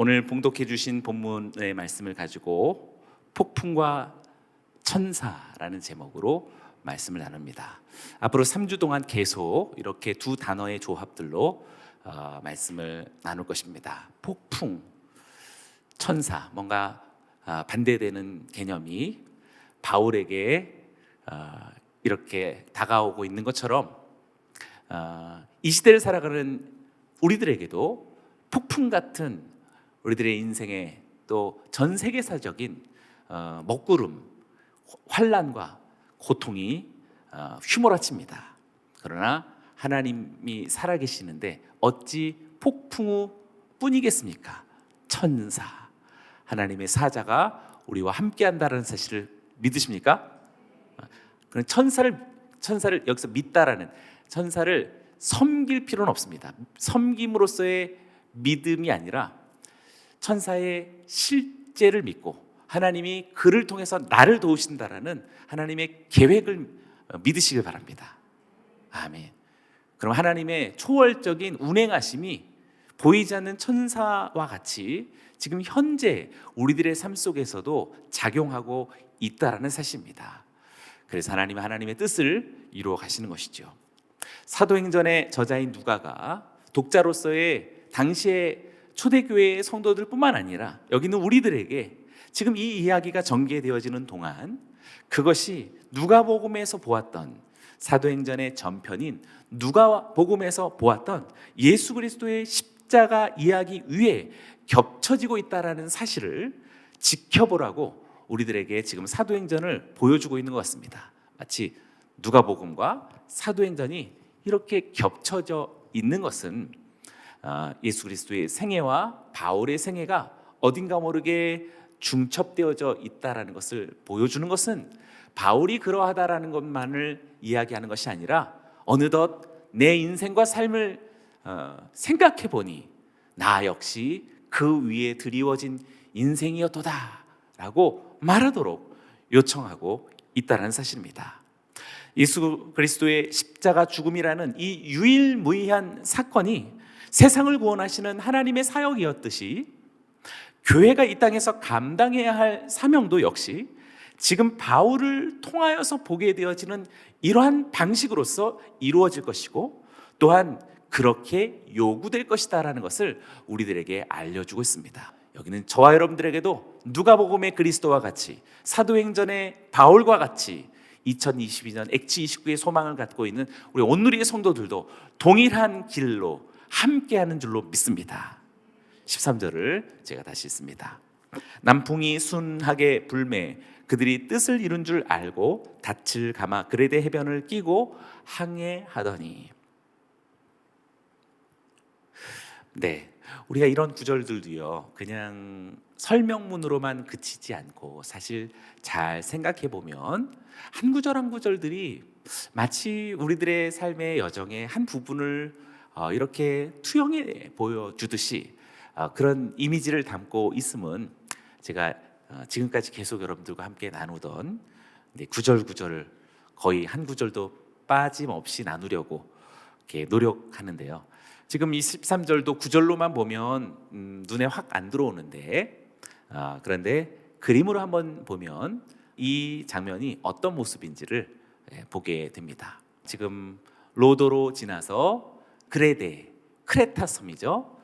오늘 봉독해 주신 본문의 말씀을 가지고 폭풍과 천사라는 제목으로 말씀을 나눕니다. 앞으로 3주 동안 계속 이렇게 두 단어의 조합들로 말씀을 나눌 것입니다. 폭풍, 천사, 뭔가 반대되는 개념이 바울에게 이렇게 다가오고 있는 것처럼 이 시대를 살아가는 우리들에게도 폭풍 같은 우리들의 인생에 또 전 세계사적인 먹구름, 환난과 고통이 휘몰아칩니다. 그러나 하나님이 살아계시는데 어찌 폭풍우 뿐이겠습니까? 천사, 하나님의 사자가 우리와 함께한다는 사실을 믿으십니까? 그런 천사를 여기서 믿다라는, 천사를 섬길 필요는 없습니다. 섬김으로써의 믿음이 아니라 천사의 실제를 믿고 하나님이 그를 통해서 나를 도우신다라는 하나님의 계획을 믿으시길 바랍니다. 아멘. 그럼 하나님의 초월적인 운행하심이 보이지 않는 천사와 같이 지금 현재 우리들의 삶 속에서도 작용하고 있다라는 사실입니다. 그래서 하나님의 뜻을 이루어 가시는 것이죠. 사도행전의 저자인 누가가 독자로서의 당시의 초대교회의 성도들뿐만 아니라 여기 있는 우리들에게 지금 이 이야기가 전개되어지는 동안 그것이 누가복음에서 보았던, 사도행전의 전편인 누가복음에서 보았던 예수 그리스도의 십자가 이야기 위에 겹쳐지고 있다는 사실을 지켜보라고 우리들에게 지금 사도행전을 보여주고 있는 것 같습니다. 마치 누가복음과 사도행전이 이렇게 겹쳐져 있는 것은 예수 그리스도의 생애와 바울의 생애가 어딘가 모르게 중첩되어져 있다라는 것을 보여주는 것은 바울이 그러하다라는 것만을 이야기하는 것이 아니라 어느덧 내 인생과 삶을 생각해 보니 나 역시 그 위에 드리워진 인생이었도다 라고 말하도록 요청하고 있다는 사실입니다. 예수 그리스도의 십자가 죽음이라는 이 유일무이한 사건이 세상을 구원하시는 하나님의 사역이었듯이 교회가 이 땅에서 감당해야 할 사명도 역시 지금 바울을 통하여서 보게 되어지는 이러한 방식으로서 이루어질 것이고 또한 그렇게 요구될 것이다라는 것을 우리들에게 알려주고 있습니다. 여기는 저와 여러분들에게도 누가복음의 그리스도와 같이, 사도행전의 바울과 같이 2022년 엑지 29의 소망을 갖고 있는 우리 온누리의 성도들도 동일한 길로 함께하는 줄로 믿습니다. 13절을 제가 다시 읽습니다. 남풍이 순하게 불매 그들이 뜻을 이룬 줄 알고 닻을 감아 그레데 해변을 끼고 항해하더니. 네, 우리가 이런 구절들도요 그냥 설명문으로만 그치지 않고 사실 잘 생각해 보면 한 구절 한 구절들이 마치 우리들의 삶의 여정의 한 부분을 이렇게 투영해 보여주듯이 그런 이미지를 담고 있음은 제가 지금까지 계속 여러분들과 함께 나누던 구절구절을 거의 한 구절도 빠짐없이 나누려고 이렇게 노력하는데요. 지금 이 13절도 구절로만 보면 눈에 확 안 들어오는데 그런데 그림으로 한번 보면 이 장면이 어떤 모습인지를 보게 됩니다. 지금 로도로 지나서 그레데, 크레타 섬이죠.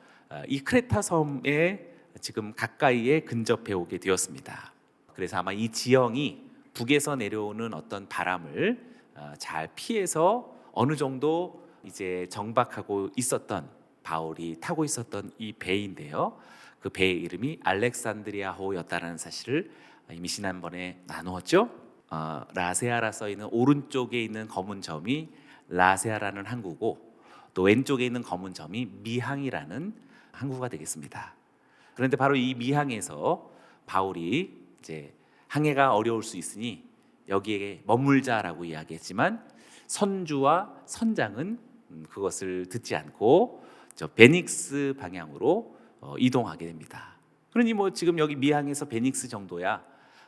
이 크레타 섬에 지금 가까이에 근접해 오게 되었습니다. 그래서 아마 이 지형이 북에서 내려오는 어떤 바람을 잘 피해서 어느 정도 이제 정박하고 있었던, 바울이 타고 있었던 이 배인데요. 그 배의 이름이 알렉산드리아호였다는 사실을 이미 지난번에 나누었죠. 라세아라 써 있는 오른쪽에 있는 검은 점이 라세아라는 항구고 또 왼쪽에 있는 검은 점이 미항이라는 항구가 되겠습니다. 그런데 바로 이 미항에서 바울이 이제 항해가 어려울 수 있으니 여기에 머물자라고 이야기했지만 선주와 선장은 그것을 듣지 않고 저 베닉스 방향으로 이동하게 됩니다. 그러니 뭐 지금 여기 미항에서 베닉스 정도야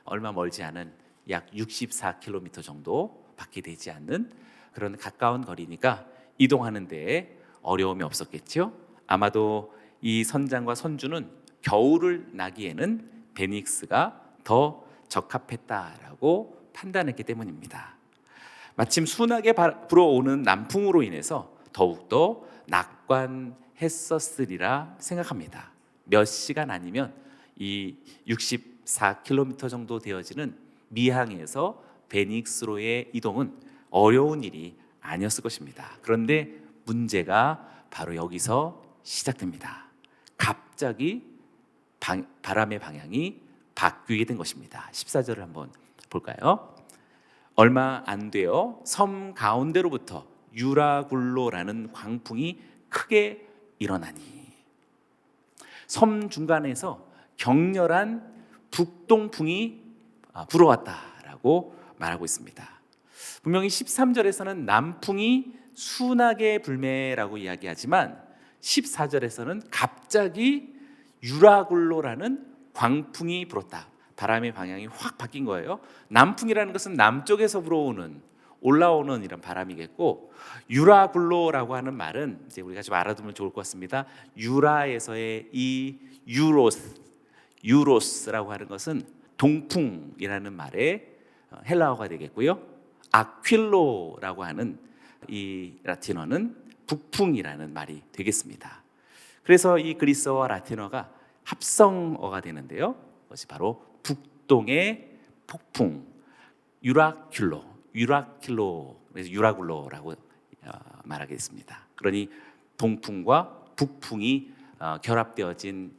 얼마 멀지 않은 약 64km 정도 밖에 되지 않는 그런 가까운 거리니까 이동하는 데 어려움이 없었겠죠. 아마도 이 선장과 선주는 겨울을 나기에는 베닉스가 더 적합했다라고 판단했기 때문입니다. 마침 순하게 불어오는 남풍으로 인해서 더욱더 낙관했었으리라 생각합니다. 몇 시간 아니면 이 64km 정도 되어지는 미항에서 베닉스로의 이동은 어려운 일이 아니었을 것입니다. 그런데 문제가 바로 여기서 시작됩니다. 갑자기 바람의 방향이 바뀌게 된 것입니다. 14절을 한번 볼까요? 얼마 안 되어 섬 가운데로부터 유라굴로라는 광풍이 크게 일어나니, 섬 중간에서 격렬한 북동풍이 불어왔다라고 말하고 있습니다. 분명히 13절에서는 남풍이 순하게 불매라고 이야기하지만 14절에서는 갑자기 유라굴로라는 광풍이 불었다. 바람의 방향이 확 바뀐 거예요. 남풍이라는 것은 남쪽에서 불어오는, 올라오는 이런 바람이겠고, 유라굴로라고 하는 말은 이제 우리가 좀 알아두면 좋을 것 같습니다. 유라에서의 이 유로스라고 하는 것은 동풍이라는 말의 헬라어가 되겠고요. 아퀼로라고 하는 이 라틴어는 북풍이라는 말이 되겠습니다. 그래서 이 그리스어와 라틴어가 합성어가 되는데요. 그것이 바로 북동의 폭풍, 유라큘로, 그래서 유라굴로라고 말하겠습니다. 그러니 동풍과 북풍이 결합되어진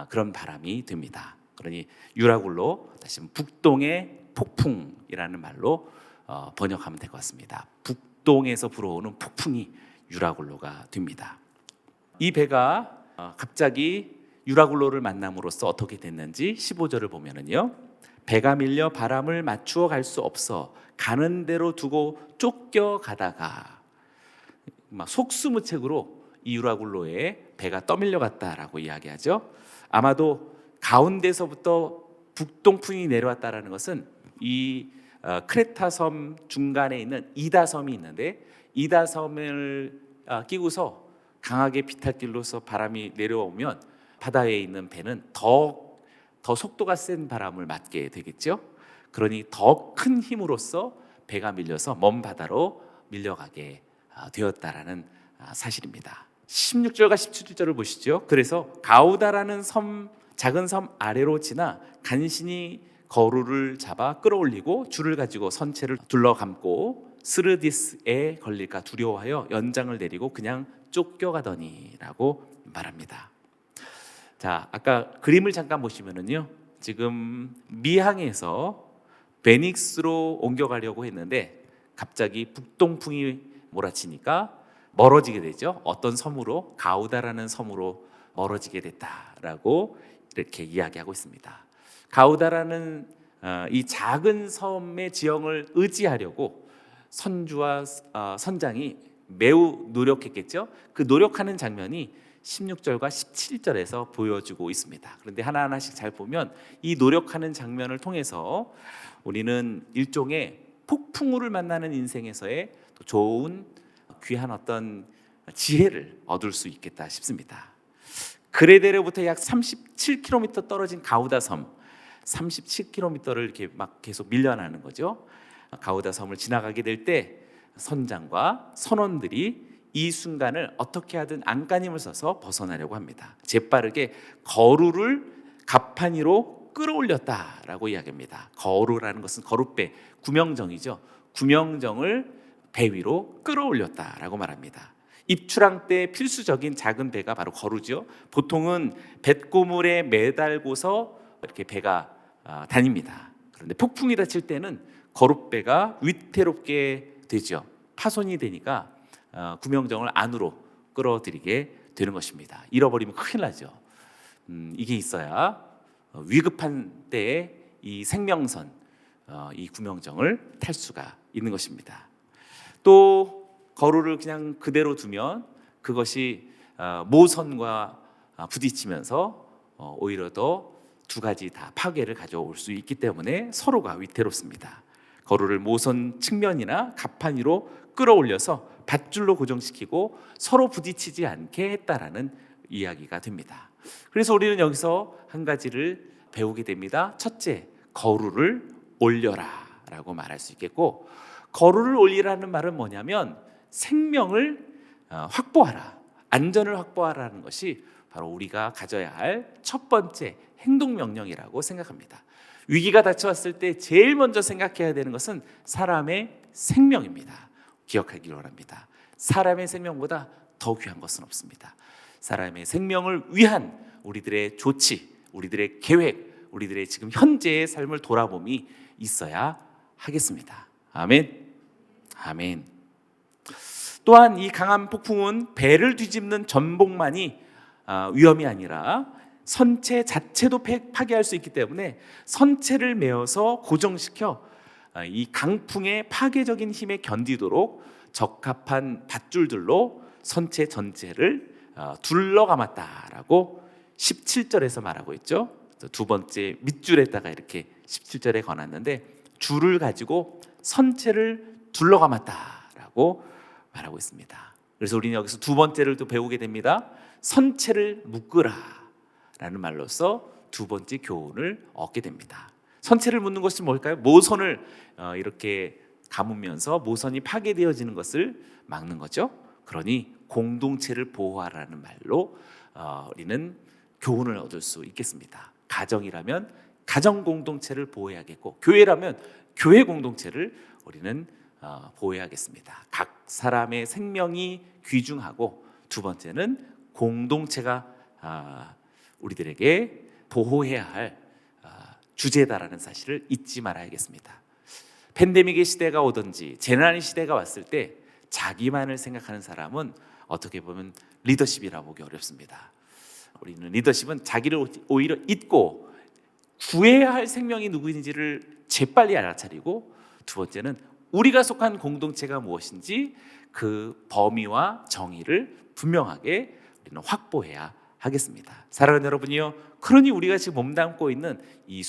그런 바람이 됩니다. 그러니 유라굴로, 다시 북동의 폭풍이라는 말로 번역하면 될 것 같습니다. 북동에서 불어오는 폭풍이 유라굴로가 됩니다. 이 배가 갑자기 유라굴로를 만남으로써 어떻게 됐는지 15절을 보면은요, 배가 밀려 바람을 맞추어 갈 수 없어 가는 대로 두고 쫓겨가다가 속수무책으로 이 유라굴로에 배가 떠밀려 갔다라고 이야기하죠. 아마도 가운데서부터 북동풍이 내려왔다라는 것은 이 크레타 섬 중간에 있는 이다섬이 있는데, 이다섬을 끼고서 강하게 비탈길로서 바람이 내려오면 바다에 있는 배는 더 속도가 센 바람을 맞게 되겠죠. 그러니 더 큰 힘으로써 배가 밀려서 먼 바다로 밀려가게 되었다라는 사실입니다. 16절과 17절을 보시죠. 그래서 가우다라는 작은 섬 아래로 지나 간신히 거루를 잡아 끌어올리고 줄을 가지고 선체를 둘러감고 스르디스에 걸릴까 두려워하여 연장을 내리고 그냥 쫓겨가더니라고 말합니다. 자, 아까 그림을 잠깐 보시면은요, 지금 미항에서 베닉스로 옮겨가려고 했는데 갑자기 북동풍이 몰아치니까 멀어지게 되죠. 어떤 섬으로? 가우다라는 섬으로 멀어지게 됐다라고 이렇게 이야기하고 있습니다. 가우다라는 이 작은 섬의 지형을 의지하려고 선주와 선장이 매우 노력했겠죠. 그 노력하는 장면이 16절과 17절에서 보여주고 있습니다. 그런데 하나하나씩 잘 보면 이 노력하는 장면을 통해서 우리는 일종의 폭풍우를 만나는 인생에서의 또 좋은 귀한 어떤 지혜를 얻을 수 있겠다 싶습니다. 그레데르부터 약 37km 떨어진 가우다 섬, 37km를 이렇게 막 계속 밀려나는 거죠. 가우다 섬을 지나가게 될 때 선장과 선원들이 이 순간을 어떻게 하든 안간힘을 써서 벗어나려고 합니다. 재빠르게 거루를 갑판 위로 끌어올렸다라고 이야기합니다. 거루라는 것은 거룻배, 구명정이죠. 구명정을 배 위로 끌어올렸다라고 말합니다. 입출항 때 필수적인 작은 배가 바로 거루죠. 보통은 뱃고물에 매달고서 이렇게 배가 다닙니다. 그런데 폭풍이 닥칠 때는 거룻배가 위태롭게 되죠. 파손이 되니까 구명정을 안으로 끌어들이게 되는 것입니다. 잃어버리면 큰일 나죠. 이게 있어야 위급한 때에 이 생명선, 이 구명정을 탈 수가 있는 것입니다. 또 거루를 그냥 그대로 두면 그것이 모선과 부딪히면서 오히려 더 두 가지 다 파괴를 가져올 수 있기 때문에 서로가 위태롭습니다. 거루를 모선 측면이나 갑판 위로 끌어올려서 밧줄로 고정시키고 서로 부딪히지 않게 했다라는 이야기가 됩니다. 그래서 우리는 여기서 한 가지를 배우게 됩니다. 첫째, 거루를 올려라 라고 말할 수 있겠고, 거루를 올리라는 말은 뭐냐면 생명을 확보하라, 안전을 확보하라는 것이 바로 우리가 가져야 할 첫 번째 행동명령이라고 생각합니다. 위기가 닥쳐왔을 때 제일 먼저 생각해야 되는 것은 사람의 생명입니다. 기억하기 바랍니다. 사람의 생명보다 더 귀한 것은 없습니다. 사람의 생명을 위한 우리들의 조치, 우리들의 계획, 우리들의 지금 현재의 삶을 돌아봄이 있어야 하겠습니다. 아멘. 아멘. 또한 이 강한 폭풍은 배를 뒤집는 전복만이 위험이 아니라 선체 자체도 파괴할 수 있기 때문에 선체를 메어서 고정시켜 이 강풍의 파괴적인 힘에 견디도록 적합한 밧줄들로 선체 전체를 둘러감았다라고 17절에서 말하고 있죠. 두 번째 밑줄에다가 이렇게 17절에 권했는데, 줄을 가지고 선체를 둘러감았다라고 말하고 있습니다. 그래서 우리는 여기서 두 번째를 또 배우게 됩니다. 선체를 묶으라 라는 말로서 두 번째 교훈을 얻게 됩니다. 선체를 묶는 것이 뭘까요? 모선을 이렇게 감으면서 모선이 파괴되어지는 것을 막는 거죠. 그러니 공동체를 보호하라는 말로 우리는 교훈을 얻을 수 있겠습니다. 가정이라면 가정 공동체를 보호해야겠고, 교회라면 교회 공동체를 우리는 보호해야겠습니다. 각 사람의 생명이 귀중하고, 두 번째는 공동체가 우리들에게 보호해야 할 주제다라는 사실을 잊지 말아야겠습니다. 팬데믹의 시대가 오든지 재난의 시대가 왔을 때 자기만을 생각하는 사람은 어떻게 보면 리더십이라 보기 어렵습니다. 우리는 리더십은 자기를 오히려 잊고 구해야 할 생명이 누구인지를 재빨리 알아차리고, 두 번째는 우리가 속한 공동체가 무엇인지 그 범위와 정의를 분명하게 우리는 확보해야 하겠습니다. 사랑하는 여러분이요, 그러니 우리가 지금 몸담고 있는 이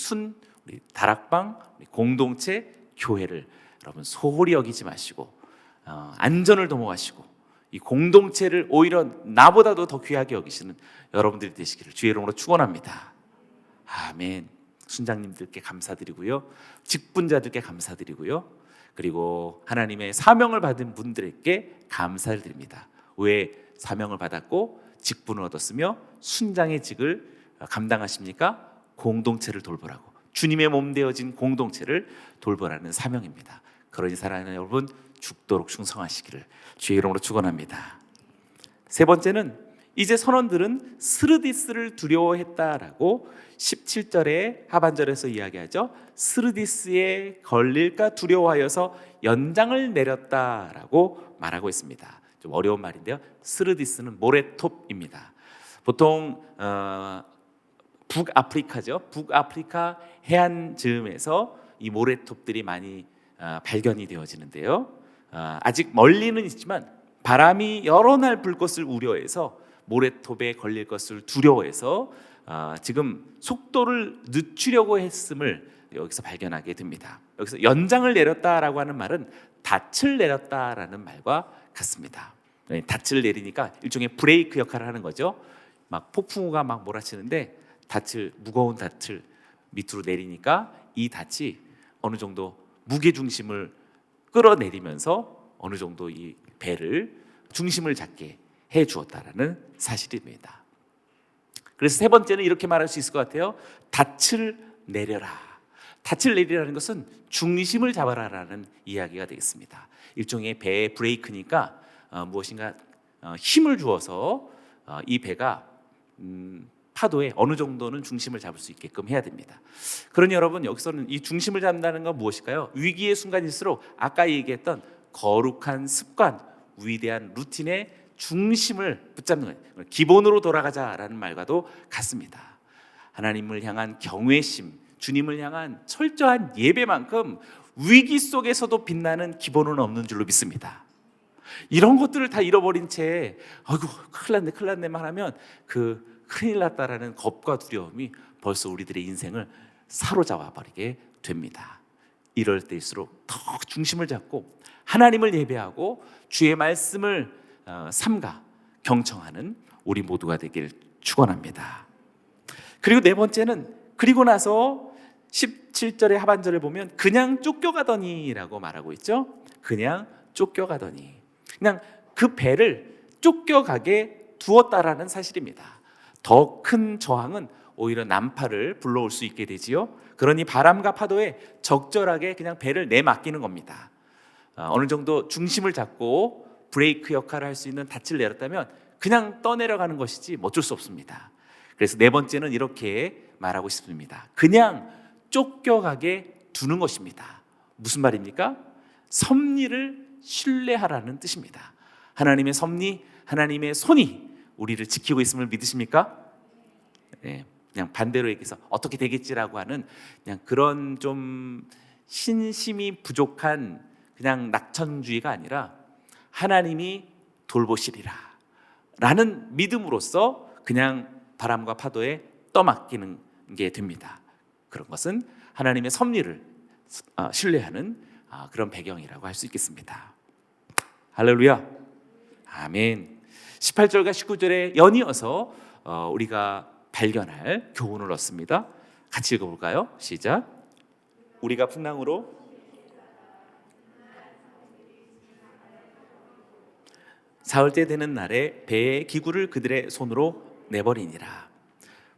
우리 다락방, 우리 공동체, 교회를 여러분 소홀히 여기지 마시고 안전을 도모하시고 이 공동체를 오히려 나보다도 더 귀하게 여기시는 여러분들이 되시기를 주의 이름으로 축원합니다. 아멘. 순장님들께 감사드리고요, 직분자들께 감사드리고요, 그리고 하나님의 사명을 받은 분들에게 감사를 드립니다. 왜 사명을 받았고 직분을 얻었으며 순장의 직을 감당하십니까? 공동체를 돌보라고, 주님의 몸 되어진 공동체를 돌보라는 사명입니다. 그러니 사랑하는 여러분, 죽도록 충성하시기를 주의 이름으로 축원합니다. 세 번째는 이제 선원들은 스르디스를 두려워했다라고 17절의 하반절에서 이야기하죠. 스르디스에 걸릴까 두려워하여서 연장을 내렸다라고 말하고 있습니다. 좀 어려운 말인데요, 스르디스는 모래톱입니다. 보통 북아프리카죠. 북아프리카 해안 즈음에서 이 모래톱들이 많이 발견이 되어지는데요, 아직 멀리는 있지만 바람이 여러 날 불 것을 우려해서 모래톱에 걸릴 것을 두려워해서 지금 속도를 늦추려고 했음을 여기서 발견하게 됩니다. 여기서 연장을 내렸다라고 하는 말은 닻을 내렸다라는 말과 같습니다. 닻을 내리니까 일종의 브레이크 역할을 하는 거죠. 막 폭풍우가 막 몰아치는데 무거운 닻을 밑으로 내리니까 이 닻이 어느 정도 무게 중심을 끌어내리면서 어느 정도 이 배를 중심을 잡게 해 주었다라는 사실입니다. 그래서 세 번째는 이렇게 말할 수 있을 것 같아요. 닻을 내려라. 닻을 내리라는 것은 중심을 잡아라라는 이야기가 되겠습니다. 일종의 배의 브레이크니까 무엇인가 힘을 주어서 이 배가 파도에 어느 정도는 중심을 잡을 수 있게끔 해야 됩니다. 그러니 여러분, 여기서는 이 중심을 잡는다는 건 무엇일까요? 위기의 순간일수록 아까 얘기했던 거룩한 습관, 위대한 루틴의 중심을 붙잡는 거예요. 기본으로 돌아가자라는 말과도 같습니다. 하나님을 향한 경외심, 주님을 향한 철저한 예배만큼 위기 속에서도 빛나는 기본은 없는 줄로 믿습니다. 이런 것들을 다 잃어버린 채 아이고 큰일 났네만 하면 그 큰일 났다라는 겁과 두려움이 벌써 우리들의 인생을 사로잡아 버리게 됩니다. 이럴 때일수록 더 중심을 잡고 하나님을 예배하고 주의 말씀을 삼가 경청하는 우리 모두가 되길 축원합니다. 그리고 네 번째는 그리고 나서 17절의 하반절을 보면 그냥 쫓겨가더니라고 말하고 있죠. 그냥 쫓겨가더니, 그냥 그 배를 쫓겨가게 두었다라는 사실입니다. 더 큰 저항은 오히려 난파를 불러올 수 있게 되지요. 그러니 바람과 파도에 적절하게 그냥 배를 내맡기는 겁니다. 어느 정도 중심을 잡고 브레이크 역할을 할 수 있는 닻을 내렸다면 그냥 떠내려가는 것이지 어쩔 수 없습니다. 그래서 네 번째는 이렇게 말하고 싶습니다. 그냥 쫓겨가게 두는 것입니다. 무슨 말입니까? 섭리를 신뢰하라는 뜻입니다. 하나님의 섭리, 하나님의 손이 우리를 지키고 있음을 믿으십니까? 네, 그냥 반대로 얘기해서 어떻게 되겠지라고 하는 그냥 그런 좀 신심이 부족한 그냥 낙천주의가 아니라 하나님이 돌보시리라 라는 믿음으로써 그냥 바람과 파도에 떠맡기는 게 됩니다. 그런 것은 하나님의 섭리를 신뢰하는 그런 배경이라고 할 수 있겠습니다. 할렐루야, 아멘. 18절과 19절에 연이어서 우리가 발견할 교훈을 얻습니다. 같이 읽어볼까요? 시작. 우리가 풍랑으로 사흘째 되는 날에 배의 기구를 그들의 손으로 내버리니라.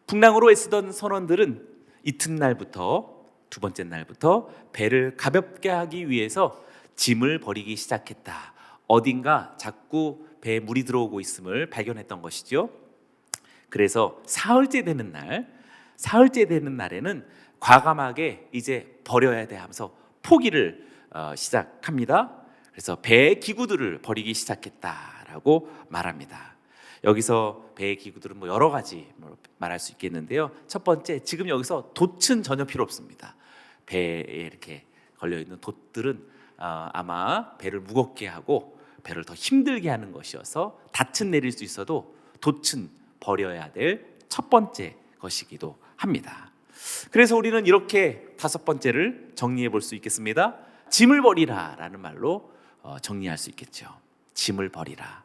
풍랑으로 애쓰던 선원들은 이튿날부터 두 번째 날부터 배를 가볍게 하기 위해서 짐을 버리기 시작했다. 어딘가 자꾸 배에 물이 들어오고 있음을 발견했던 것이죠. 그래서 사흘째 되는 날에는 과감하게 이제 버려야 돼 하면서 포기를 시작합니다. 그래서 배의 기구들을 버리기 시작했다라고 말합니다. 여기서 배의 기구들은 여러 가지 말할 수 있겠는데요. 첫 번째, 지금 여기서 돛은 전혀 필요 없습니다. 배에 이렇게 걸려있는 돛들은 아마 배를 무겁게 하고 배를 더 힘들게 하는 것이어서 닻은 내릴 수 있어도 돛은 버려야 될 첫 번째 것이기도 합니다. 그래서 우리는 이렇게 다섯 번째를 정리해 볼 수 있겠습니다. 짐을 버리라 라는 말로 정리할 수 있겠죠. 짐을 버리라.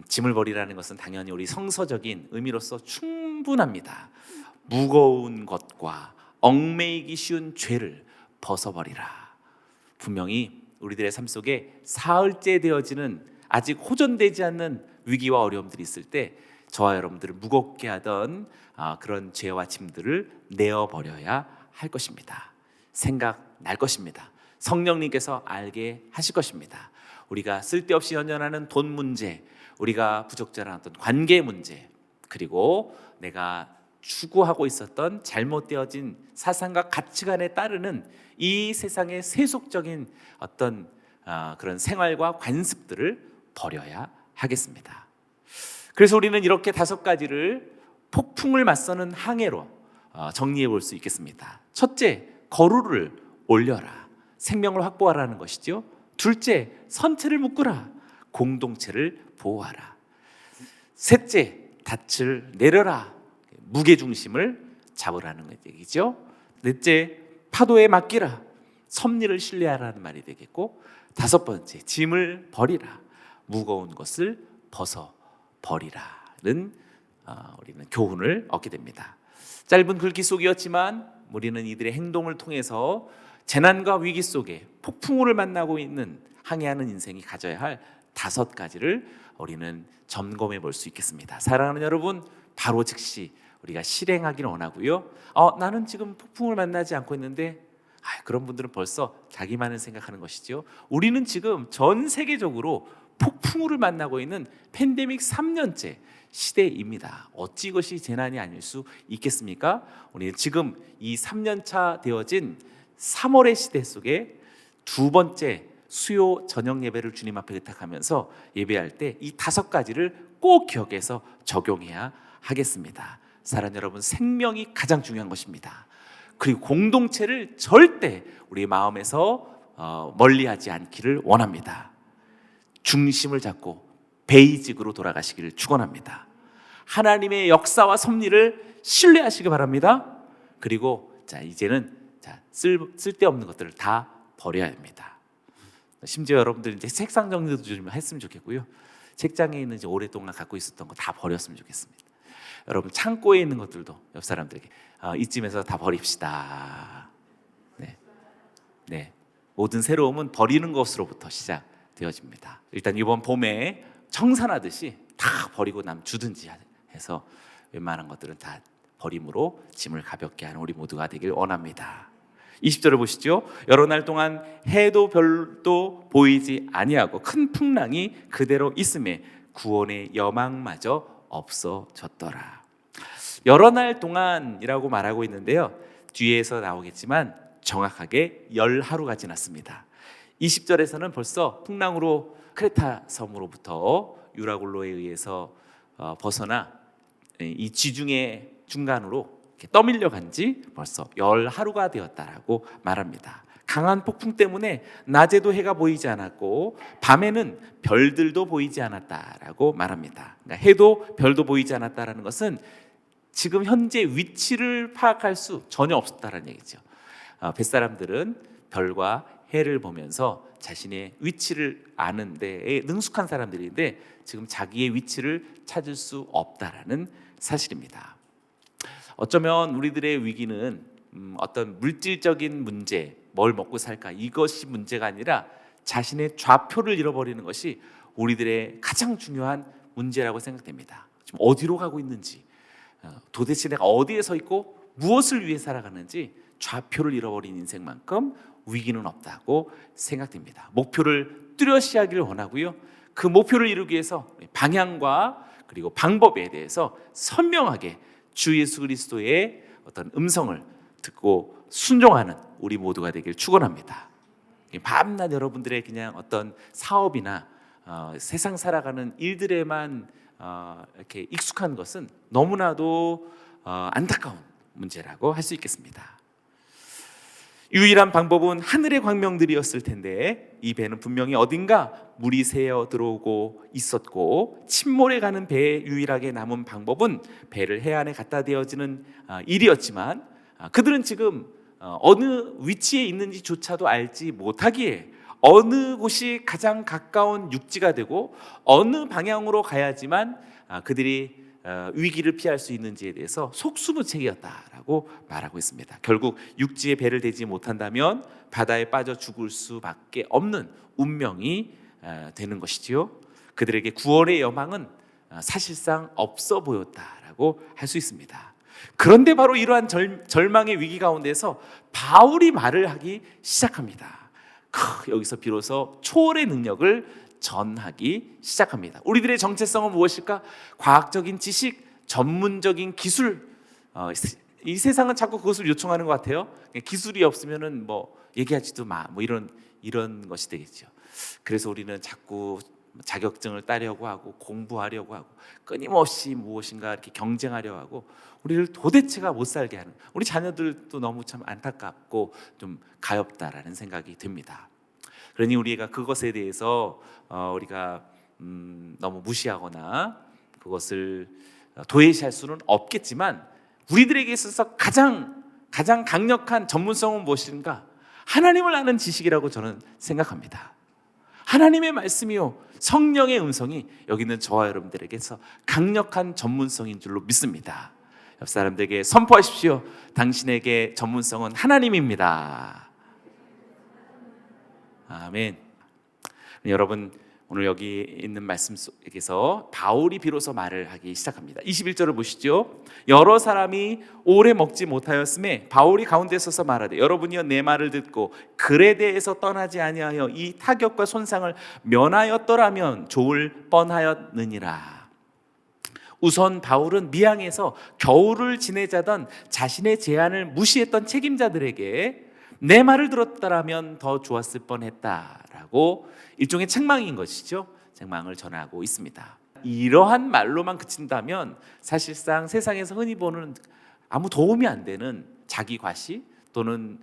짐을 버리라는 것은 당연히 우리 성서적인 의미로서 충분합니다. 무거운 것과 얽매이기 쉬운 죄를 벗어버리라. 분명히 우리들의 삶 속에 사흘째 되어지는 아직 호전되지 않는 위기와 어려움들이 있을 때 저와 여러분들을 무겁게 하던 그런 죄와 짐들을 내어버려야 할 것입니다. 생각날 것입니다. 성령님께서 알게 하실 것입니다. 우리가 쓸데없이 연연하는 돈 문제, 우리가 부적절한 어떤 관계 문제, 그리고 내가 추구하고 있었던 잘못되어진 사상과 가치관에 따르는 이 세상의 세속적인 어떤 그런 생활과 관습들을 버려야 하겠습니다. 그래서 우리는 이렇게 다섯 가지를 폭풍을 맞서는 항해로 정리해 볼 수 있겠습니다. 첫째, 거루를 올려라. 생명을 확보하라는 것이죠. 둘째, 선체를 묶으라. 공동체를 보호하라. 셋째, 닻을 내려라. 무게중심을 잡으라는 얘기죠. 넷째, 파도에 맡기라. 섭리를 신뢰하라는 말이 되겠고, 다섯 번째, 짐을 버리라. 무거운 것을 벗어버리라는 우리는 교훈을 얻게 됩니다. 짧은 글귀 속이었지만 우리는 이들의 행동을 통해서 재난과 위기 속에 폭풍우를 만나고 있는 항해하는 인생이 가져야 할 다섯 가지를 우리는 점검해 볼 수 있겠습니다. 사랑하는 여러분, 바로 즉시 우리가 실행하기를 원하고요. 나는 지금 폭풍을 만나지 않고 있는데 그런 분들은 벌써 자기만을 생각하는 것이죠. 우리는 지금 전 세계적으로 폭풍우를 만나고 있는 팬데믹 3년째 시대입니다. 어찌 이것이 재난이 아닐 수 있겠습니까? 우리는 지금 이 3년차 되어진 3월의 시대 속에 두 번째 수요 저녁 예배를 주님 앞에 의탁하면서 예배할 때 이 다섯 가지를 꼭 기억해서 적용해야 하겠습니다. 사랑하는 여러분, 생명이 가장 중요한 것입니다. 그리고 공동체를 절대 우리 마음에서 멀리하지 않기를 원합니다. 중심을 잡고 베이직으로 돌아가시기를 축원합니다. 하나님의 역사와 섭리를 신뢰하시기 바랍니다. 그리고 이제는 쓸데없는 것들을 다 버려야 합니다. 심지어 여러분들 이제 책상 정리도 좀 했으면 좋겠고요. 책장에 있는 오랫동안 갖고 있었던 거 다 버렸으면 좋겠습니다. 여러분 창고에 있는 것들도 옆 사람들에게 이쯤에서 다 버립시다. 네. 네. 모든 새로움은 버리는 것으로부터 시작되어집니다. 일단 이번 봄에 청산하듯이 다 버리고 남 주든지 해서 웬만한 것들은 다 버림으로 짐을 가볍게 하는 우리 모두가 되길 원합니다. 20절을 보시죠. 여러 날 동안 해도 별도 보이지 아니하고 큰 풍랑이 그대로 있음에 구원의 여망마저 없어졌더라. 여러 날 동안이라고 말하고 있는데요, 뒤에서 나오겠지만 정확하게 10하루가 지났습니다. 20절에서는 벌써 풍랑으로 크레타 섬으로부터 유라굴로에 의해서 벗어나 이 지중해 중간으로 떠밀려 간 지 벌써 10하루가 되었다라고 말합니다. 강한 폭풍 때문에 낮에도 해가 보이지 않았고 밤에는 별들도 보이지 않았다라고 말합니다. 그러니까 해도 별도 보이지 않았다라는 것은 지금 현재 위치를 파악할 수 전혀 없었다라는 얘기죠. 뱃사람들은 별과 해를 보면서 자신의 위치를 아는 데에 능숙한 사람들인데 지금 자기의 위치를 찾을 수 없다라는 사실입니다. 어쩌면 우리들의 위기는 어떤 물질적인 문제, 뭘 먹고 살까, 이것이 문제가 아니라 자신의 좌표를 잃어버리는 것이 우리들의 가장 중요한 문제라고 생각됩니다. 지금 어디로 가고 있는지, 도대체 내가 어디에 서 있고 무엇을 위해 살아가는지 좌표를 잃어버린 인생만큼 위기는 없다고 생각됩니다. 목표를 뚜렷이 하기를 원하고요, 그 목표를 이루기 위해서 방향과 그리고 방법에 대해서 선명하게 주 예수 그리스도의 어떤 음성을 듣고 순종하는 우리 모두가 되길 축원합니다. 밤낮 여러분들의 그냥 어떤 사업이나 세상 살아가는 일들에만 이렇게 익숙한 것은 너무나도 안타까운 문제라고 할 수 있겠습니다. 유일한 방법은 하늘의 광명들이었을 텐데 이 배는 분명히 어딘가 물이 새어 들어오고 있었고, 침몰해 가는 배에 유일하게 남은 방법은 배를 해안에 갖다 대어지는 일이었지만 그들은 지금 어느 위치에 있는지조차도 알지 못하기에 어느 곳이 가장 가까운 육지가 되고 어느 방향으로 가야지만 그들이 위기를 피할 수 있는지에 대해서 속수무책이었다라고 말하고 있습니다. 결국 육지에 배를 대지 못한다면 바다에 빠져 죽을 수밖에 없는 운명이 되는 것이지요. 그들에게 구원의 여망은 사실상 없어 보였다라고 할 수 있습니다. 그런데 바로 이러한 절망의 위기 가운데서 바울이 말을 하기 시작합니다. 여기서 비로소 초월의 능력을 전하기 시작합니다. 우리들의 정체성은 무엇일까? 과학적인 지식, 전문적인 기술. 이 세상은 자꾸 그것을 요청하는 것 같아요. 기술이 없으면은 뭐 얘기하지도 마, 뭐 이런 것이 되겠죠. 그래서 우리는 자꾸 자격증을 따려고 하고 공부하려고 하고 끊임없이 무엇인가 이렇게 경쟁하려고 하고 우리를 도대체가 못 살게 하는, 우리 자녀들도 너무 참 안타깝고 좀 가엽다라는 생각이 듭니다. 그러니 우리가 그것에 대해서 우리가 너무 무시하거나 그것을 도외시할 수는 없겠지만 우리들에게 있어서 가장 강력한 전문성은 무엇인가? 하나님을 아는 지식이라고 저는 생각합니다. 하나님의 말씀이요, 성령의 음성이 여기 있는 저와 여러분들에게서 강력한 전문성인 줄로 믿습니다. 옆 사람들에게 선포하십시오. 당신에게 전문성은 하나님입니다. 아멘. 여러분, 오늘 여기 있는 말씀 속에서 바울이 비로소 말을 하기 시작합니다. 21절을 보시죠. 여러 사람이 오래 먹지 못하였음에 바울이 가운데 서서 말하되 여러분이여 내 말을 듣고 글에 대해서 떠나지 아니하여 이 타격과 손상을 면하였더라면 좋을 뻔하였느니라. 우선 바울은 미항에서 겨울을 지내자던 자신의 제안을 무시했던 책임자들에게 내 말을 들었다라면 더 좋았을 뻔했다라고 일종의 책망인 것이죠. 책망을 전하고 있습니다. 이러한 말로만 그친다면 사실상 세상에서 흔히 보는 아무 도움이 안 되는 자기 과시 또는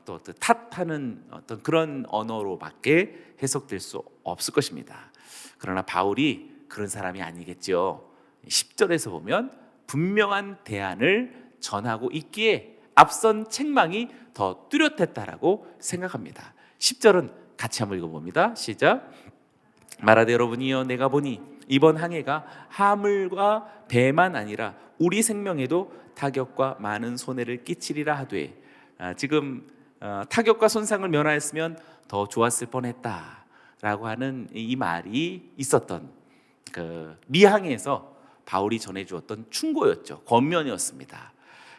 또 탓하는 어떤 그런 언어로밖에 해석될 수 없을 것입니다. 그러나 바울이 그런 사람이 아니겠죠. 10절에서 보면 분명한 대안을 전하고 있기에 앞선 책망이 더 뚜렷했다라고 생각합니다. 10절은 같이 한번 읽어봅니다. 시작. 말하되 여러분이여 내가 보니 이번 항해가 하물과 배만 아니라 우리 생명에도 타격과 많은 손해를 끼치리라 하되, 지금 타격과 손상을 면하였으면 더 좋았을 뻔했다라고 하는 이 말이 있었던 그 미항에서 바울이 전해주었던 충고였죠. 권면이었습니다.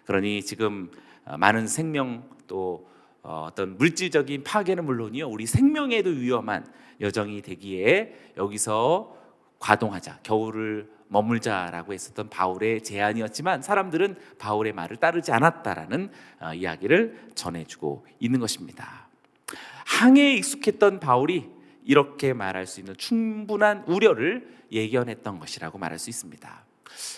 그러니 지금 많은 생명 또 어떤 물질적인 파괴는 물론이요, 우리 생명에도 위험한 여정이 되기에 여기서 과동하자, 겨울을 머물자라고 했었던 바울의 제안이었지만 사람들은 바울의 말을 따르지 않았다라는 이야기를 전해주고 있는 것입니다. 항해에 익숙했던 바울이 이렇게 말할 수 있는 충분한 우려를 예견했던 것이라고 말할 수 있습니다.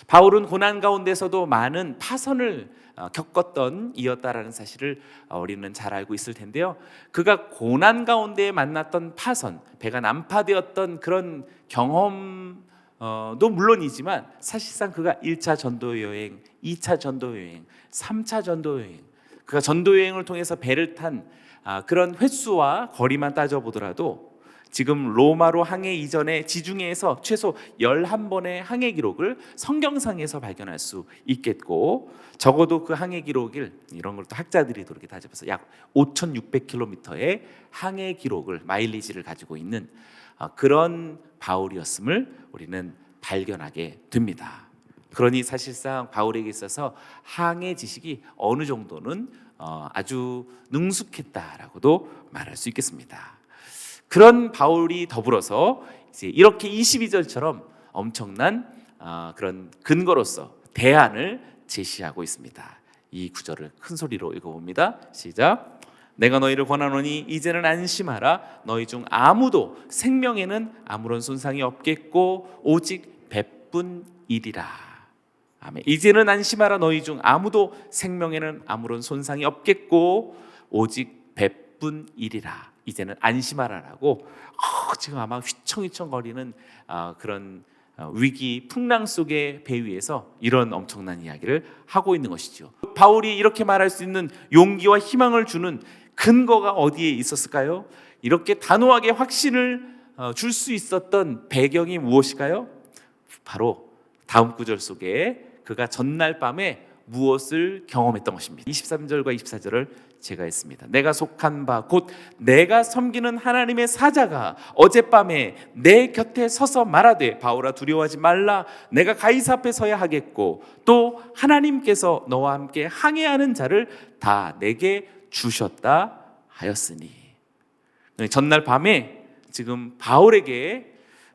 바울은 고난 가운데서도 많은 파선을 겪었던 이였다라는 사실을 우리는 잘 알고 있을 텐데요. 그가 고난 가운데 만났던 파선, 배가 난파되었던 그런 경험도 물론이지만 사실상 그가 1차 전도 여행, 2차 전도 여행, 3차 전도 여행, 그가 전도 여행을 통해서 배를 탄 그런 횟수와 거리만 따져보더라도 지금 로마로 항해 이전에 지중해에서 최소 11번의 항해 기록을 성경상에서 발견할 수 있겠고, 적어도 그 항해 기록을, 이런 걸 또 학자들이 이렇게 따져봐서 약 5,600km의 항해 기록을, 마일리지를 가지고 있는 그런 바울이었음을 우리는 발견하게 됩니다. 그러니 사실상 바울에게 있어서 항해 지식이 어느 정도는 아주 능숙했다라고도 말할 수 있겠습니다. 그런 바울이 더불어서 이제 이렇게 22절처럼 엄청난 그런 근거로서 대안을 제시하고 있습니다. 이 구절을 큰 소리로 읽어봅니다. 시작. 내가 너희를 권하노니 이제는 안심하라. 너희 중 아무도 생명에는 아무런 손상이 없겠고 오직 배뿐이리라. 아멘. 이제는 안심하라. 너희 중 아무도 생명에는 아무런 손상이 없겠고 오직 배뿐이리라. 이제는 안심하라라고 지금 아마 휘청휘청 거리는 그런 위기 풍랑 속의 배 위에서 이런 엄청난 이야기를 하고 있는 것이죠. 바울이 이렇게 말할 수 있는 용기와 희망을 주는 근거가 어디에 있었을까요? 이렇게 단호하게 확신을 줄 수 있었던 배경이 무엇일까요? 바로 다음 구절 속에 그가 전날 밤에 무엇을 경험했던 것입니다. 23절과 24절을 제가 했습니다. 내가 속한 바 곧 내가 섬기는 하나님의 사자가 어젯밤에 내 곁에 서서 말하되 바울아 두려워하지 말라. 내가 가이사 앞에 서야 하겠고 또 하나님께서 너와 함께 항해하는 자를 다 내게 주셨다 하였으니. 전날 밤에 지금 바울에게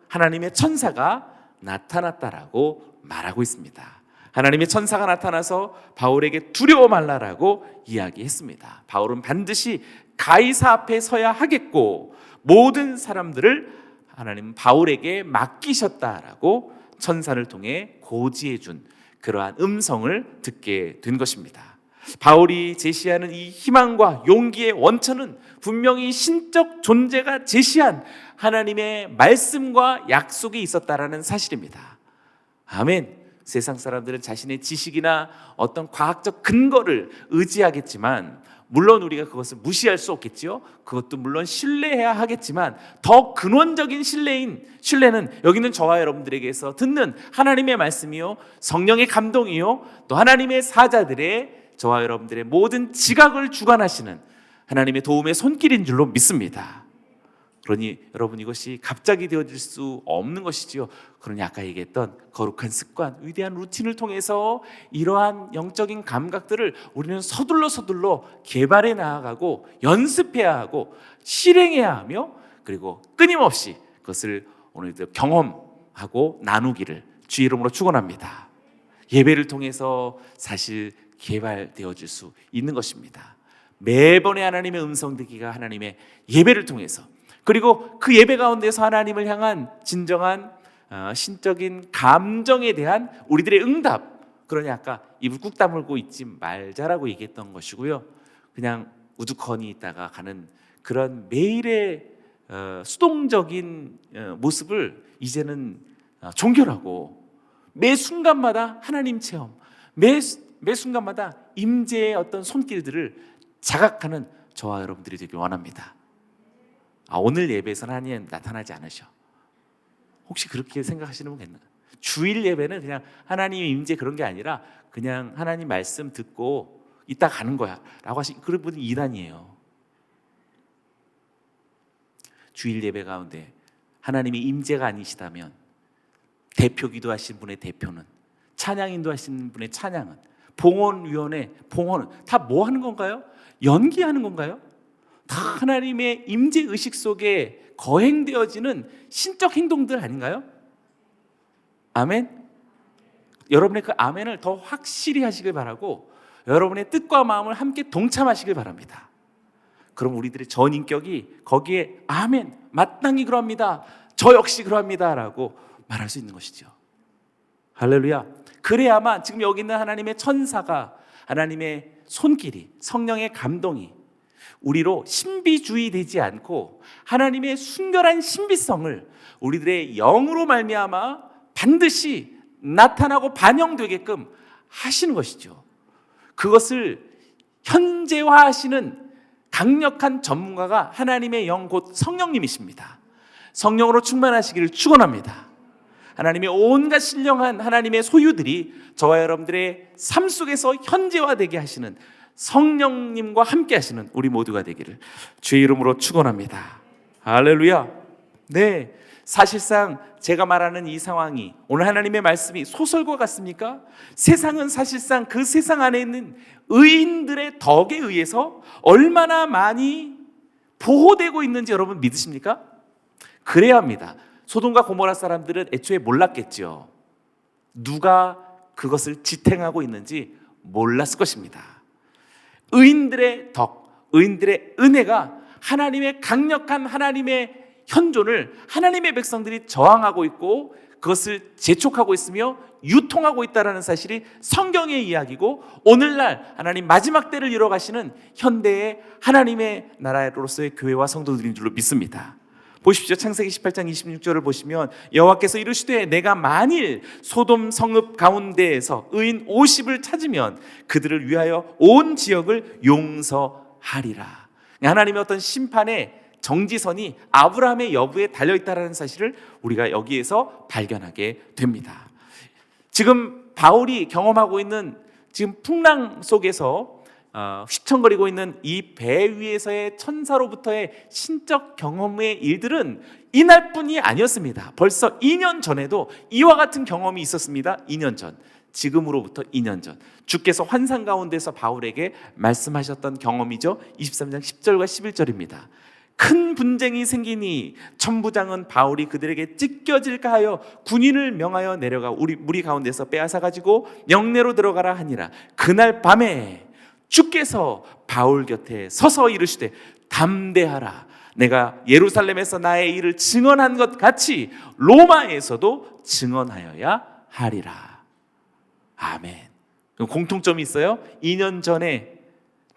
하나님의 천사가 나타났다라고 말하고 있습니다. 하나님의 천사가 나타나서 바울에게 두려워 말라라고 이야기했습니다. 바울은 반드시 가이사 앞에 서야 하겠고 모든 사람들을 하나님 바울에게 맡기셨다라고 천사를 통해 고지해 준 그러한 음성을 듣게 된 것입니다. 바울이 제시하는 이 희망과 용기의 원천은 분명히 신적 존재가 제시한 하나님의 말씀과 약속이 있었다라는 사실입니다. 아멘. 세상 사람들은 자신의 지식이나 어떤 과학적 근거를 의지하겠지만 물론 우리가 그것을 무시할 수 없겠지요. 그것도 물론 신뢰해야 하겠지만 더 근원적인 신뢰는 여기 있는 저와 여러분들에게서 듣는 하나님의 말씀이요, 성령의 감동이요, 또 하나님의 사자들의 저와 여러분들의 모든 지각을 주관하시는 하나님의 도움의 손길인 줄로 믿습니다. 그러니 여러분 이것이 갑자기 되어질 수 없는 것이지요. 그러니 아까 얘기했던 거룩한 습관, 위대한 루틴을 통해서 이러한 영적인 감각들을 우리는 서둘러 개발해 나아가고 연습해야 하고 실행해야 하며 그리고 끊임없이 그것을 오늘도 경험하고 나누기를 주의 이름으로 축원합니다. 예배를 통해서 사실 개발되어질 수 있는 것입니다. 매번의 하나님의 음성 듣기가 하나님의 예배를 통해서 그리고 그 예배 가운데서 하나님을 향한 진정한 신적인 감정에 대한 우리들의 응답. 그러니 아까 입을 꾹 다물고 있지 말자라고 얘기했던 것이고요. 그냥 우두커니 있다가 가는 그런 매일의 수동적인 모습을 이제는 종결하고 매 순간마다 하나님 체험, 매 순간마다 임재의 어떤 손길들을 자각하는 저와 여러분들이 되길 원합니다. 오늘 예배에서는 하나님 나타나지 않으셔. 혹시 그렇게 생각하시는 분 있나요? 주일 예배는 그냥 하나님의 임재 그런 게 아니라 그냥 하나님 말씀 듣고 이따 가는 거야 라고 하신 그런 분이 이단이에요. 주일 예배 가운데 하나님의 임재가 아니시다면 대표 기도하신 분의 대표는, 찬양 인도하시는 분의 찬양은, 봉헌위원회 봉헌은 다 뭐 하는 건가요? 연기하는 건가요? 다 하나님의 임재 의식 속에 거행되어지는 신적 행동들 아닌가요? 아멘? 여러분의 그 아멘을 더 확실히 하시길 바라고 여러분의 뜻과 마음을 함께 동참하시길 바랍니다. 그럼 우리들의 전인격이 거기에 아멘, 마땅히 그러합니다, 저 역시 그러합니다 라고 말할 수 있는 것이죠. 할렐루야. 그래야만 지금 여기 있는 하나님의 천사가, 하나님의 손길이, 성령의 감동이 우리로 신비주의 되지 않고 하나님의 순결한 신비성을 우리들의 영으로 말미암아 반드시 나타나고 반영되게끔 하시는 것이죠. 그것을 현재화하시는 강력한 전문가가 하나님의 영 곧 성령님이십니다. 성령으로 충만하시기를 축원합니다. 하나님의 온갖 신령한 하나님의 소유들이 저와 여러분들의 삶 속에서 현재화되게 하시는 성령님과 함께 하시는 우리 모두가 되기를 주의 이름으로 축원합니다. 할렐루야. 네, 사실상 제가 말하는 이 상황이, 오늘 하나님의 말씀이 소설과 같습니까? 세상은 사실상 그 세상 안에 있는 의인들의 덕에 의해서 얼마나 많이 보호되고 있는지 여러분 믿으십니까? 그래야 합니다. 소돔과 고모라 사람들은 애초에 몰랐겠죠. 누가 그것을 지탱하고 있는지 몰랐을 것입니다. 의인들의 덕, 의인들의 은혜가 하나님의 강력한 하나님의 현존을 하나님의 백성들이 저항하고 있고 그것을 재촉하고 있으며 유통하고 있다는 사실이 성경의 이야기고, 오늘날 하나님 마지막 때를 이뤄가시는 현대의 하나님의 나라로서의 교회와 성도들인 줄로 믿습니다. 보십시오. 창세기 18장 26절을 보시면 여호와께서 이르시되 내가 만일 소돔 성읍 가운데에서 의인 50을 찾으면 그들을 위하여 온 지역을 용서하리라. 하나님의 어떤 심판의 정지선이 아브라함의 여부에 달려있다는 사실을 우리가 여기에서 발견하게 됩니다. 지금 바울이 경험하고 있는 지금 풍랑 속에서 휘청거리고 있는 이 배 위에서의 천사로부터의 신적 경험의 일들은 이날뿐이 아니었습니다. 벌써 2년 전에도 이와 같은 경험이 있었습니다. 2년 전, 지금으로부터 2년 전 주께서 환상 가운데서 바울에게 말씀하셨던 경험이죠. 23장 10절과 11절입니다. 큰 분쟁이 생기니 천부장은 바울이 그들에게 찢겨질까 하여 군인을 명하여 내려가 우리 무리 가운데서 빼앗아 가지고 영내로 들어가라 하니라. 그날 밤에 주께서 바울 곁에 서서 이르시되 담대하라. 내가 예루살렘에서 나의 일을 증언한 것 같이 로마에서도 증언하여야 하리라. 아멘. 공통점이 있어요. 2년 전에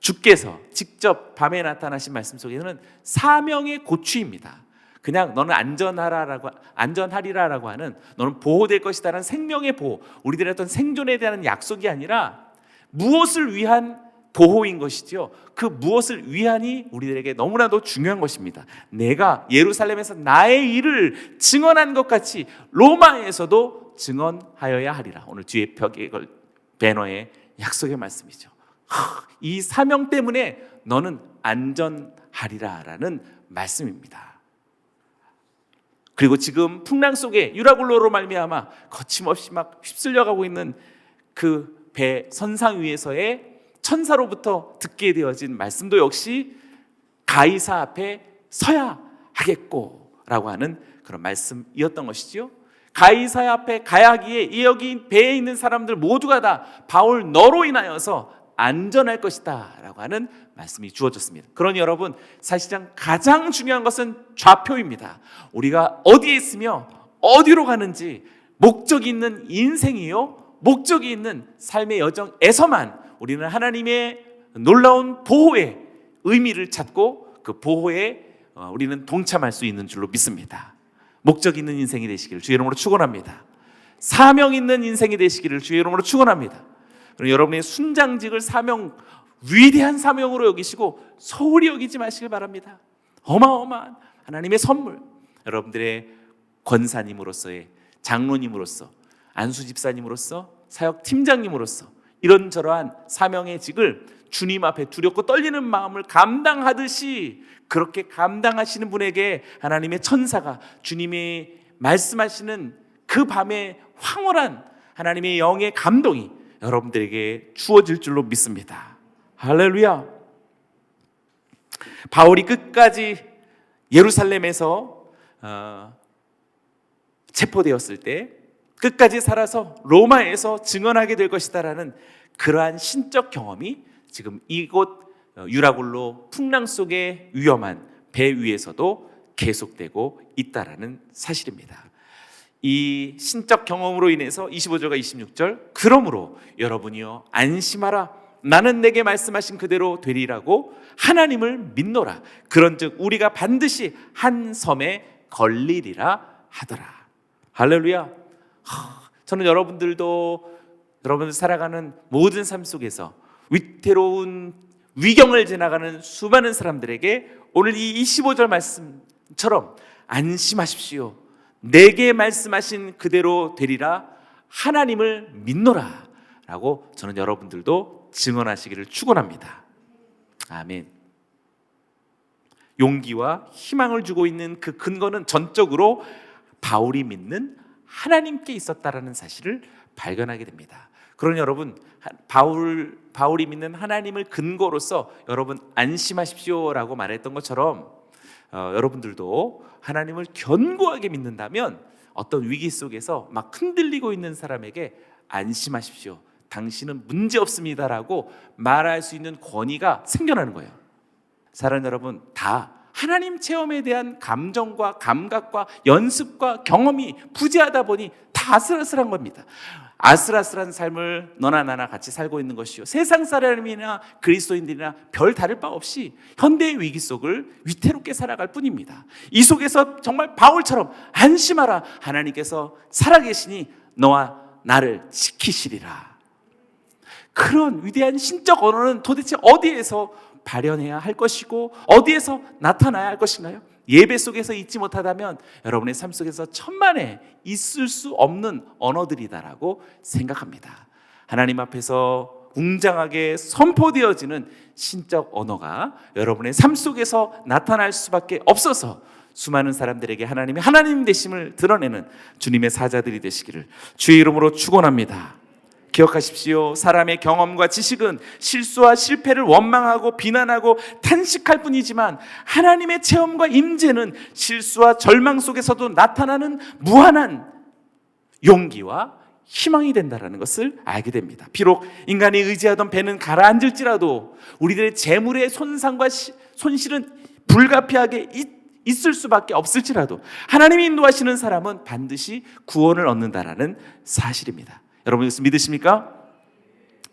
주께서 직접 밤에 나타나신 말씀 속에는 사명의 고취입니다. 그냥 너는 안전하리라라고 하는, 너는 보호될 것이다라는 생명의 보호, 우리들의 어떤 생존에 대한 약속이 아니라 무엇을 위한 보호인 것이죠. 그 무엇을 위한이 우리들에게 너무나도 중요한 것입니다. 내가 예루살렘에서 나의 일을 증언한 것 같이 로마에서도 증언하여야 하리라. 오늘 뒤에 벽에 걸 배너의 약속의 말씀이죠. 이 사명 때문에 너는 안전하리라라는 말씀입니다. 그리고 지금 풍랑 속에 유라굴로로 말미암아 거침없이 막 휩쓸려가고 있는 그 배 선상 위에서의 천사로부터 듣게 되어진 말씀도 역시 가이사 앞에 서야 하겠고 라고 하는 그런 말씀이었던 것이지요. 가이사 앞에 가야 하기에 여기 배에 있는 사람들 모두가 다 바울 너로 인하여서 안전할 것이다 라고 하는 말씀이 주어졌습니다. 그러니 여러분, 사실상 가장 중요한 것은 좌표입니다. 우리가 어디에 있으며 어디로 가는지, 목적이 있는 인생이요, 목적이 있는 삶의 여정에서만 우리는 하나님의 놀라운 보호의 의미를 찾고 그 보호에 우리는 동참할 수 있는 줄로 믿습니다. 목적 있는 인생이 되시기를 주의 이름으로 축원합니다. 사명 있는 인생이 되시기를 주의 이름으로 축원합니다. 그럼 여러분의 순장직을 사명, 위대한 사명으로 여기시고 소홀히 여기지 마시길 바랍니다. 어마어마한 하나님의 선물, 여러분들의 권사님으로서의, 장로님으로서, 안수 집사님으로서, 사역 팀장님으로서 이런저러한 사명의 직을 주님 앞에 두렵고 떨리는 마음을 감당하듯이 그렇게 감당하시는 분에게 하나님의 천사가 주님이 말씀하시는 그 밤에 황홀한 하나님의 영의 감동이 여러분들에게 주어질 줄로 믿습니다. 할렐루야. 바울이 끝까지 예루살렘에서 체포되었을 때 끝까지 살아서 로마에서 증언하게 될 것이다라는 그러한 신적 경험이 지금 이곳 유라굴로 풍랑 속의 위험한 배 위에서도 계속되고 있다라는 사실입니다. 이 신적 경험으로 인해서 25절과 26절, 그러므로 여러분이여 안심하라, 나는 내게 말씀하신 그대로 되리라고 하나님을 믿노라. 그런즉 우리가 반드시 한 섬에 걸리리라 하더라. 할렐루야. 저는 여러분들도 여러분들 살아가는 모든 삶 속에서 위태로운 위경을 지나가는 수많은 사람들에게 오늘 이 25절 말씀처럼 안심하십시오, 내게 말씀하신 그대로 되리라, 하나님을 믿노라 라고 저는 여러분들도 증언하시기를 축원합니다. 아멘. 용기와 희망을 주고 있는 그 근거는 전적으로 바울이 믿는 하나님께 있었다라는 사실을 발견하게 됩니다. 그러니 여러분, 바울이 믿는 하나님을 근거로서 여러분 안심하십시오라고 말했던 것처럼 여러분들도 하나님을 견고하게 믿는다면 어떤 위기 속에서 막 흔들리고 있는 사람에게 안심하십시오, 당신은 문제없습니다라고 말할 수 있는 권위가 생겨나는 거예요. 사랑하는 여러분, 다 하나님 체험에 대한 감정과 감각과 연습과 경험이 부재하다 보니 다 아슬아슬한 겁니다. 아슬아슬한 삶을 너나 나나 같이 살고 있는 것이요, 세상 사람이나 그리스도인들이나 별 다를 바 없이 현대의 위기 속을 위태롭게 살아갈 뿐입니다. 이 속에서 정말 바울처럼 안심하라, 하나님께서 살아계시니 너와 나를 지키시리라. 그런 위대한 신적 언어는 도대체 어디에서 발현해야 할 것이고 어디에서 나타나야 할 것인가요? 예배 속에서 잊지 못하다면 여러분의 삶 속에서 천만에 있을 수 없는 언어들이다라고 생각합니다. 하나님 앞에서 웅장하게 선포되어지는 신적 언어가 여러분의 삶 속에서 나타날 수밖에 없어서 수많은 사람들에게 하나님의 하나님 되심을 드러내는 주님의 사자들이 되시기를 주의 이름으로 축원합니다. 기억하십시오. 사람의 경험과 지식은 실수와 실패를 원망하고 비난하고 탄식할 뿐이지만 하나님의 체험과 임재는 실수와 절망 속에서도 나타나는 무한한 용기와 희망이 된다는 것을 알게 됩니다. 비록 인간이 의지하던 배는 가라앉을지라도 우리들의 재물의 손상과 손실은 불가피하게 있을 수밖에 없을지라도 하나님이 인도하시는 사람은 반드시 구원을 얻는다라는 사실입니다. 여러분 이것을 믿으십니까?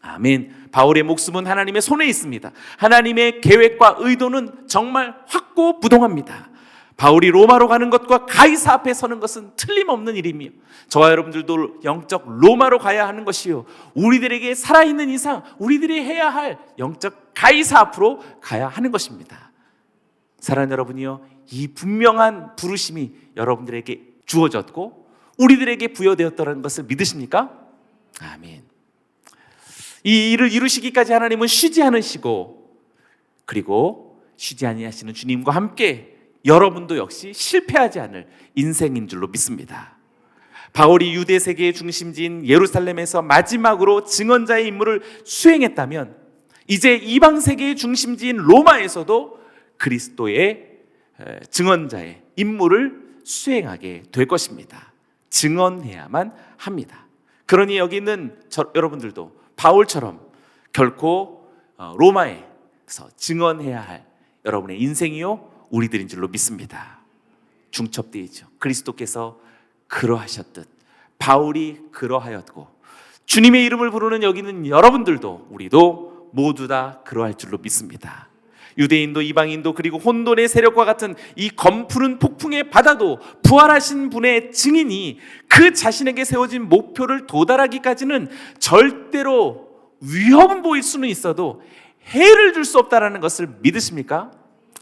아멘. 바울의 목숨은 하나님의 손에 있습니다. 하나님의 계획과 의도는 정말 확고부동합니다. 바울이 로마로 가는 것과 가이사 앞에 서는 것은 틀림없는 일이며 저와 여러분들도 영적 로마로 가야 하는 것이요, 우리들에게 살아있는 이상 우리들이 해야 할 영적 가이사 앞으로 가야 하는 것입니다. 사랑하는 여러분이요, 이 분명한 부르심이 여러분들에게 주어졌고 우리들에게 부여되었다는 것을 믿으십니까? 아멘. 이 일을 이루시기까지 하나님은 쉬지 않으시고 그리고 쉬지 아니하시는 주님과 함께 여러분도 역시 실패하지 않을 인생인 줄로 믿습니다. 바울이 유대 세계의 중심지인 예루살렘에서 마지막으로 증언자의 임무를 수행했다면 이제 이방 세계의 중심지인 로마에서도 그리스도의 증언자의 임무를 수행하게 될 것입니다. 증언해야만 합니다. 그러니 여기 있는 여러분들도 바울처럼 결코 로마에서 증언해야 할 여러분의 인생이요 우리들인 줄로 믿습니다. 중첩되어있죠. 그리스도께서 그러하셨듯 바울이 그러하였고 주님의 이름을 부르는 여기 있는 여러분들도 우리도 모두 다 그러할 줄로 믿습니다. 유대인도 이방인도 그리고 혼돈의 세력과 같은 이 검푸른 폭풍의 바다도 부활하신 분의 증인이 그 자신에게 세워진 목표를 도달하기까지는 절대로 위험 보일 수는 있어도 해를 줄 수 없다는 것을 믿으십니까?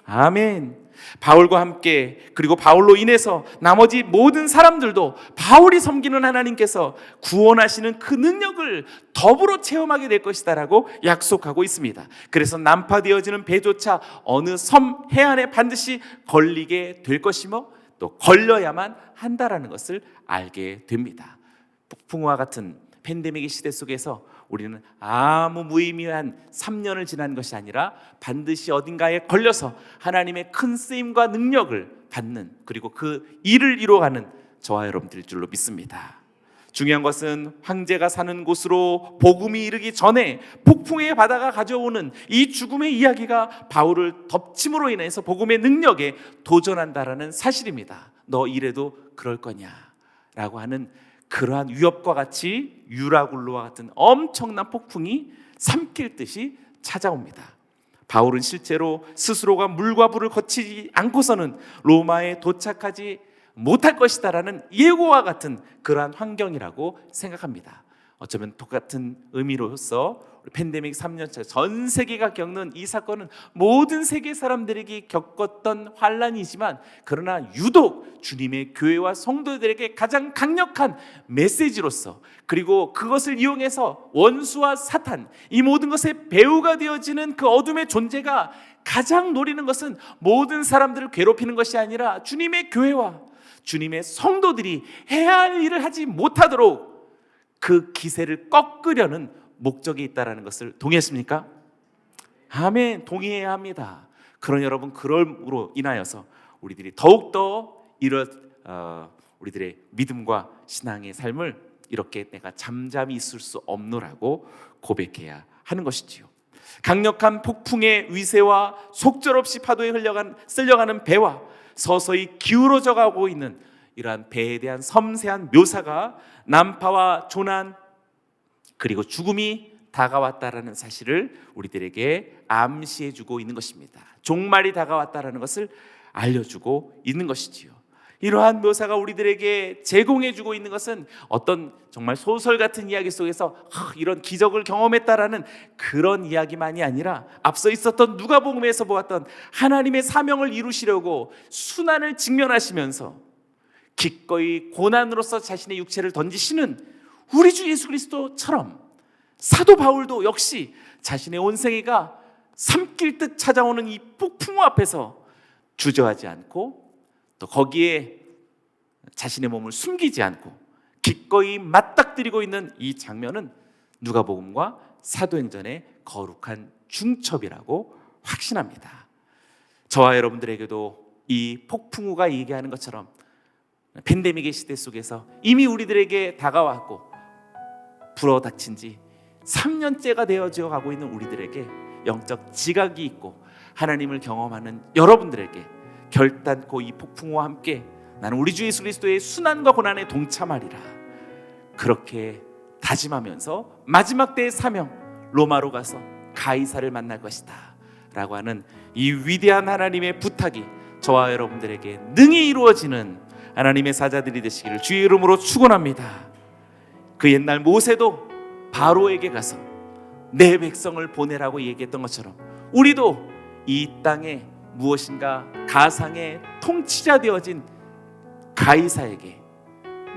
아멘. 바울과 함께, 그리고 바울로 인해서 나머지 모든 사람들도 바울이 섬기는 하나님께서 구원하시는 그 능력을 더불어 체험하게 될 것이다 라고 약속하고 있습니다. 그래서 난파되어지는 배조차 어느 섬 해안에 반드시 걸리게 될 것이며 또 걸려야만 한다라는 것을 알게 됩니다. 폭풍우와 같은 팬데믹의 시대 속에서 우리는 아무 무의미한 3년을 지난 것이 아니라 반드시 어딘가에 걸려서 하나님의 큰 쓰임과 능력을 받는, 그리고 그 일을 이루어가는 저와 여러분들일 줄로 믿습니다. 중요한 것은 황제가 사는 곳으로 복음이 이르기 전에 폭풍의 바다가 가져오는 이 죽음의 이야기가 바울을 덮침으로 인해서 복음의 능력에 도전한다라는 사실입니다. 너 이래도 그럴 거냐라고 하는 그러한 위협과 같이 유라굴로와 같은 엄청난 폭풍이 삼킬 듯이 찾아옵니다. 바울은 실제로 스스로가 물과 불을 거치지 않고서는 로마에 도착하지 못할 것이다라는 예고와 같은 그러한 환경이라고 생각합니다. 어쩌면 똑같은 의미로서 팬데믹 3년차 전 세계가 겪는 이 사건은 모든 세계 사람들에게 겪었던 환란이지만, 그러나 유독 주님의 교회와 성도들에게 가장 강력한 메시지로서, 그리고 그것을 이용해서 원수와 사탄, 이 모든 것의 배후가 되어지는 그 어둠의 존재가 가장 노리는 것은 모든 사람들을 괴롭히는 것이 아니라 주님의 교회와 주님의 성도들이 해야 할 일을 하지 못하도록 그 기세를 꺾으려는 목적이 있다는 것을 동의했습니까? 아멘, 동의해야 합니다. 그런 여러분, 그럼으로 인하여서 우리들이 더욱더 우리들의 믿음과 신앙의 삶을 이렇게 내가 잠잠히 있을 수 없노라고 고백해야 하는 것이지요. 강력한 폭풍의 위세와 속절없이 파도에 쓸려가는 배와 서서히 기울어져 가고 있는 이러한 배에 대한 섬세한 묘사가 난파와 조난, 그리고 죽음이 다가왔다라는 사실을 우리들에게 암시해주고 있는 것입니다. 종말이 다가왔다라는 것을 알려주고 있는 것이지요. 이러한 묘사가 우리들에게 제공해주고 있는 것은 어떤 정말 소설 같은 이야기 속에서 이런 기적을 경험했다라는 그런 이야기만이 아니라 앞서 있었던 누가복음에서 보았던 하나님의 사명을 이루시려고 순환을 직면하시면서 기꺼이 고난으로서 자신의 육체를 던지시는 우리 주 예수 그리스도처럼 사도 바울도 역시 자신의 온 생애가 삼킬 듯 찾아오는 이 폭풍우 앞에서 주저하지 않고 또 거기에 자신의 몸을 숨기지 않고 기꺼이 맞닥뜨리고 있는 이 장면은 누가복음과 사도행전의 거룩한 중첩이라고 확신합니다. 저와 여러분들에게도 이 폭풍우가 얘기하는 것처럼 팬데믹의 시대 속에서 이미 우리들에게 다가왔고 불어닥친 지 3년째가 되어져 가고 있는 우리들에게 영적 지각이 있고 하나님을 경험하는 여러분들에게 결단코 이 폭풍우와 함께 나는 우리 주 예수 그리스도의 순환과 고난에 동참하리라, 그렇게 다짐하면서 마지막 때의 사명 로마로 가서 가이사를 만날 것이다 라고 하는 이 위대한 하나님의 부탁이 저와 여러분들에게 능히 이루어지는 하나님의 사자들이 되시기를 주의 이름으로 축원합니다. 그 옛날 모세도 바로에게 가서 내 백성을 보내라고 얘기했던 것처럼 우리도 이 땅에 무엇인가 가상의 통치자 되어진 가이사에게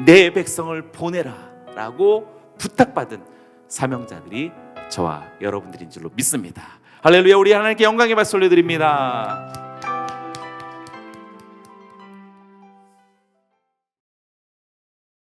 내 백성을 보내라 라고 부탁받은 사명자들이 저와 여러분들인 줄로 믿습니다. 할렐루야. 우리 하나님께 영광의 박수 올려드립니다.